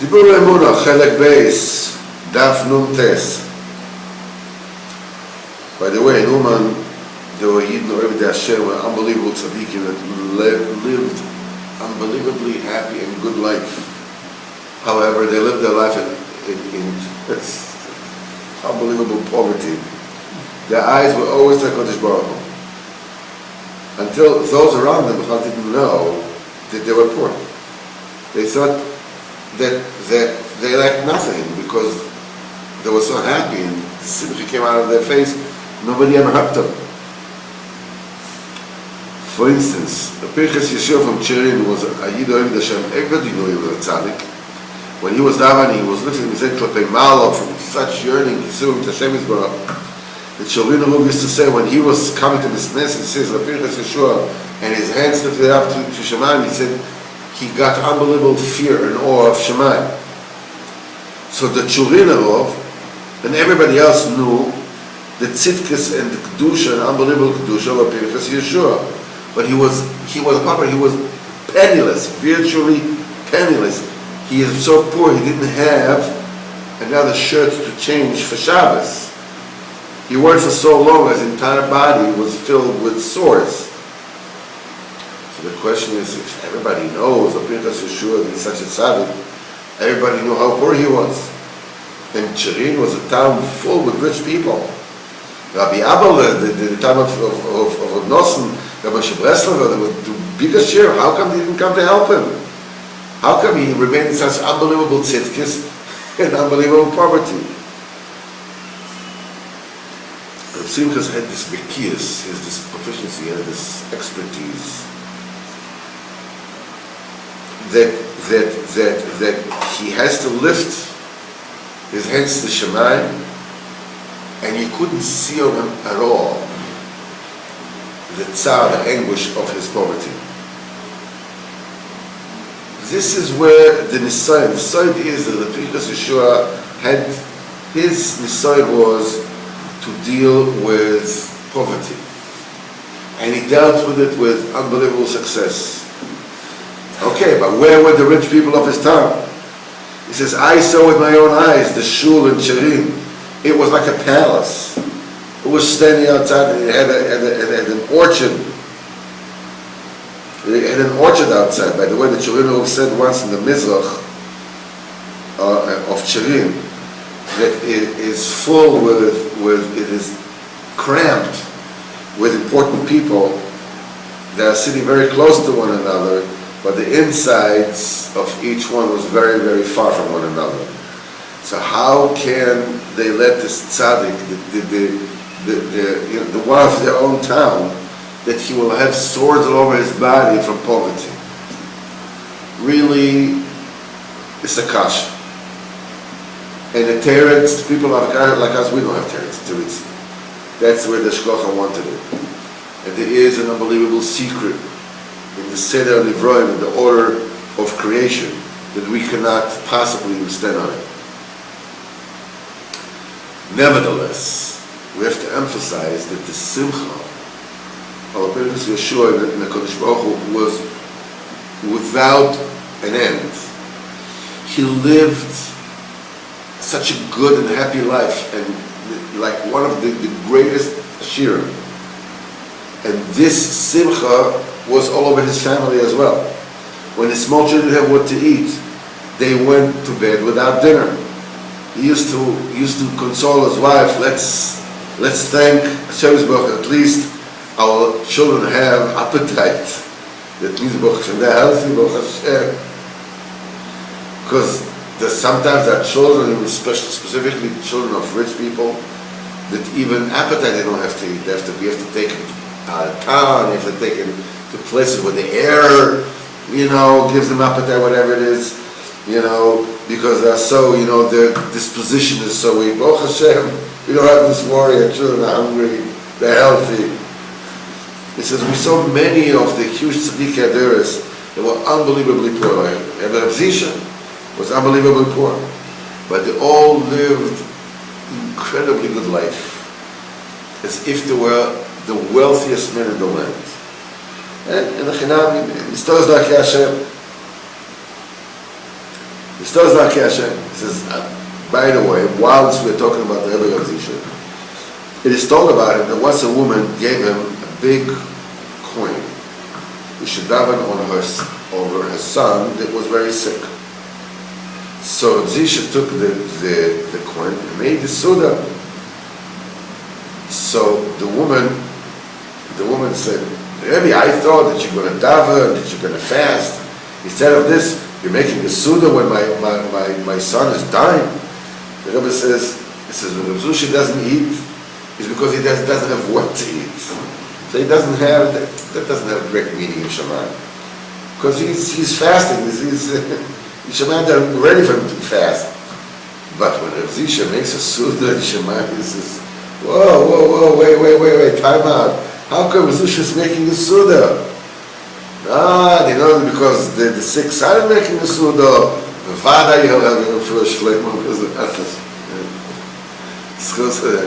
Diburei Emuna, Chelek Beis, Daf Nun Tes. By the way, in Uman, there were Yidden Orev Hashem, were unbelievable tzaddikim that lived unbelievably happy and good life. However, they lived their life in unbelievable poverty. Their eyes were always like Kodesh Baruch Hu. Until those around them didn't know that they were poor. They thought that they lacked nothing because they were so happy and the simcha came out of their face. Nobody ever helped them. For instance, the Pirchas Yeshua from Chirin was a Yid Orev Hashem. Everybody knew he was a tzaddik. When he was davening, he was lifting his head Klapei Malo from such yearning, Kisurim Tashem Yisbarach. The Children used to say when he was coming to this mess, he says, the Pirchas Yeshua, and his hands lifted up to Shemayim, he said, he got unbelievable fear and awe of Shemayim. So the Churinarov and everybody else knew the tzidkes and the kedusha and unbelievable kedusha of Pirchas Yeshua. But he was penniless, virtually penniless. He is so poor he didn't have another shirt to change for Shabbos. He worked for so long his entire body was filled with sores. So the question is, if everybody knows that Pirchas Yeshua is such a tzaddik, everybody knew how poor he was. And Chirin was a town full with rich people. Rabbi Abel, the town of Nossen, Rabbi Shebreslov, they were the biggest share. How come they didn't come to help him? How come he remained in such unbelievable tzidkes and unbelievable poverty? Reb Simchas had this bekias, has this proficiency, had this expertise that he has to lift his hands to Shemayim, and you couldn't see on him at all the tsar, the anguish of his poverty. This is where the nisayon is that the Pirchas Yeshua had, his nisayon was to deal with poverty. And he dealt with it with unbelievable success. Okay, but where were the rich people of his time? He says, I saw with my own eyes the shul in Chirin. It was like a palace. It was standing outside, and it had an orchard. It had an orchard outside. By the way, the Chirinov said once in the Mizrach of Chirin that it is full with it is cramped with important people that are sitting very close to one another, but the insides of each one was very, very far from one another. So how can they let this tzaddik, the one of their own town, that he will have sores all over his body from poverty? Really, it's a kasha. And the teretz, people like us, we don't have teretz. That's where the shkocha wanted it. And there is an unbelievable secret in the Seder Livroim, in the order of creation, that we cannot possibly stand on it. Nevertheless, we have to emphasize that the simcha of Pirchas Yeshua in the Kodesh Baruch Hu was without an end. He lived such a good and happy life, and like one of the greatest ashirim. And this simcha was all over his family as well. When his small children didn't have what to eat, they went to bed without dinner. He used to console his wife. Let's thank Hashem Yisborach, at least our children have appetite. That means they're healthy, because sometimes there are children, specifically children of rich people, that even appetite they don't have to eat. We have to take them out of town. You have to take them to places where the air, gives them appetite, whatever it is, because they're so, their disposition is so weak. Baruch Hashem, we don't have this worry. Our children are hungry, they're healthy. It says we saw many of the huge tzaddikai adoros that were unbelievably poor. Like Reb Zisha was unbelievably poor, but they all lived incredibly good life, as if they were the wealthiest men in the land. And the Chinam, Historias Darkei Hashem. The story is not Kesha. He says, by the way, whilst we're talking about the Rebbe of Zisha, it is told about him that once a woman gave him a big coin, he should daven over her son that was very sick. So Zisha took the coin and made the Suda. So the woman said, Rebbe, I thought that you're going to daven, that you're going to fast. Instead of this, you're making a Suda when my son is dying. The Rebbe says, when the Zushi doesn't eat, it's because he doesn't have what to eat. So he doesn't have, that doesn't have a direct meaning in Shaman. Because he's fasting, in Shaman they're ready for him to fast. But when Rav Zisha makes a Suda in Shaman, he says, whoa, wait, time out. How come Zisha is making a Suda? They know because the sick son is making a Suda. The father, you'll have him for a Shleimah because of that. It's close to that.